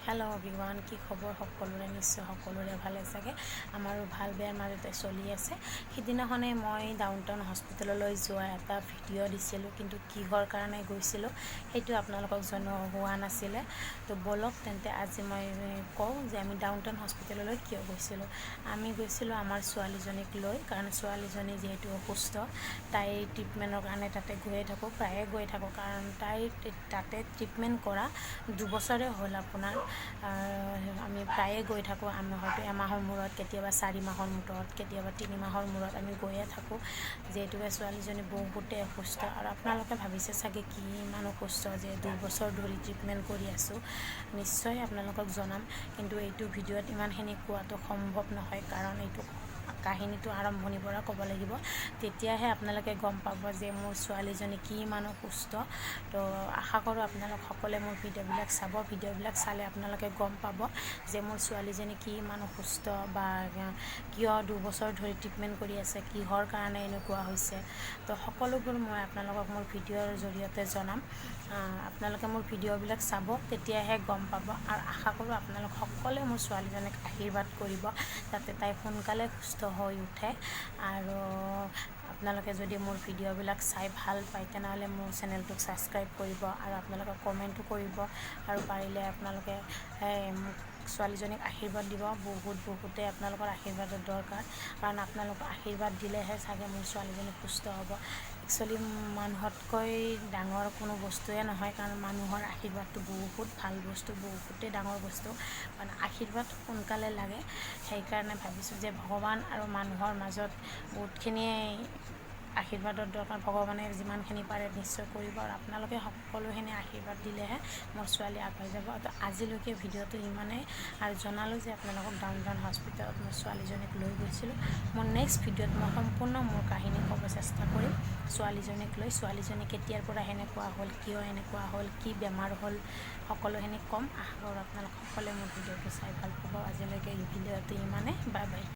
hello everyone কি খবৰ সকলোৰে নিশ্চয় সকলোৰে ভালে থাকে আমাৰো ভাল বেয়াৰ মাজতে চলি আছে সিদিনাখনে মই ডাউনটাউন হস্পিটেললৈ যোৱা এটা ভিডিও দিছিলোঁ কিন্তু কিহৰ কাৰণে গৈছিলোঁ সেইটো আপোনালোকক জনোৱা হোৱা নাছিলে তো বলক তেন্তে আজি মই কওঁ যে আমি ডাউনটাউন হস্পিটেললৈ কিয় গৈছিলোঁ আমি গৈছিলোঁ আমাৰ ছোৱালীজনীক লৈ কাৰণ ছোৱালীজনী যেহেতু অসুস্থ তাই ট্ৰিটমেন্টৰ কাৰণে তাতে গৈ থাকো প্ৰায়ে গৈ থাকো কাৰণ তাই তাতে ট্ৰিটমেন্ট কৰা 2 বছৰে হ'ল আপোনাৰ আমি প্ৰায়ে গৈ থাকো আমি হয়তো এমাহৰ মূৰত কেতিয়াবা 4 মাহৰ মূৰত কেতিয়াবা 3 মাহৰ মূৰত আমি গৈয়ে থাকো যেহেতু ছোৱালীজনী বহুতে অসুস্থ আৰু আপোনালোকে ভাবিছে চাগে কি ইমান অসুস্থ যে 2 বছৰ ধৰি ট্ৰিটমেন্ট কৰি আছো নিশ্চয় আপোনালোকক জনাম কিন্তু এইটো ভিডিওত ইমানখিনি কোৱাটো সম্ভৱ নহয় কাৰণ এইটো কাহিনীটো আৰম্ভণিৰ পৰা ক'ব লাগিব তেতিয়াহে আপোনালোকে গম পাব যে মোৰ ছোৱালীজনী কি ইমান অসুস্থ তো আশা কৰো আপোনালোক সকলে মোৰ ভিডিওবিলাক চাব ভিডিওবিলাক চালে আপোনালোকে গম পাব যে মোৰ ছোৱালীজনী কি ইমান অসুস্থ বা কিয় 2 বছৰ ধৰি ট্ৰিটমেন্ট কৰি আছে কিহৰ কাৰণে এনেকুৱা হৈছে তো সকলোবোৰ মই আপোনালোকক মোৰ ভিডিওৰ জৰিয়তে জনাম আপোনালোকে মোৰ ভিডিওবিলাক চাব তেতিয়াহে গম পাব আৰু আশা কৰো আপোনালোক সকলোৱে মোৰ ছোৱালীজনীক আশীৰ্বাদ কৰিব যাতে তাই সোনকালে সুস্থ হৈ উঠে আৰু আপোনালোকে যদি মোৰ ভিডিওবিলাক চাই ভাল পায় তেনহলে মোৰ চেনেলটোক সাবস্ক্ৰাইব কৰিব আৰু আপোনালোকে কমেন্টও কৰিব আৰু পাৰিলে আপোনালোকে ছোৱালীজনীক আশীৰ্বাদ দিব বহুতে আপোনালোকৰ আশীৰ্বাদৰ দৰকাৰ কাৰণ আপোনালোকৰ আশীৰ্বাদ দিলেহে চাগে মোৰ ছোৱালীজনী সুস্থ হ'ব একচুয়ালি মানুহতকৈ ডাঙৰ কোনো বস্তুৱে নহয় কাৰণ মানুহৰ আশীৰ্বাদটো বহুত ভাল বস্তু বহুতে ডাঙৰ বস্তু কাৰণ আশীৰ্বাদ সোনকালে লাগে সেই কাৰণে ভাবিছো যে ভগৱান আৰু মানুহৰ মাজত বহুতখিনি আশীৰ্বাদৰ দৰকাৰ ভগৱানে যিমানখিনি পাৰে নিশ্চয় কৰিব আৰু আপোনালোকে সকলোখিনি আশীৰ্বাদ দিলেহে মোৰ ছোৱালী আগুৱাই যাব তো আজিলৈকে ভিডিওটো ইমানে আৰু জনালো যে আপোনালোকক ডাউনটাউন হস্পিটেলত মোৰ ছোৱালীজনীক লৈ গৈছিলোঁ মোৰ নেক্সট ভিডিওত মই সম্পূৰ্ণ মোৰ কাহিনী ক'ব চেষ্টা কৰিম ছোৱালীজনীক লৈ ছোৱালীজনী কেতিয়াৰ পৰা হেনেকুৱা হ'ল কিয় এনেকুৱা হ'ল কি বেমাৰ হ'ল সকলোখিনি কম আশা কৰো আপোনালোক সকলোৱে মোৰ ভিডিওটো চাই ভাল পাব আজিলৈকে এই ভিডিওটো ইমানে বাই বাই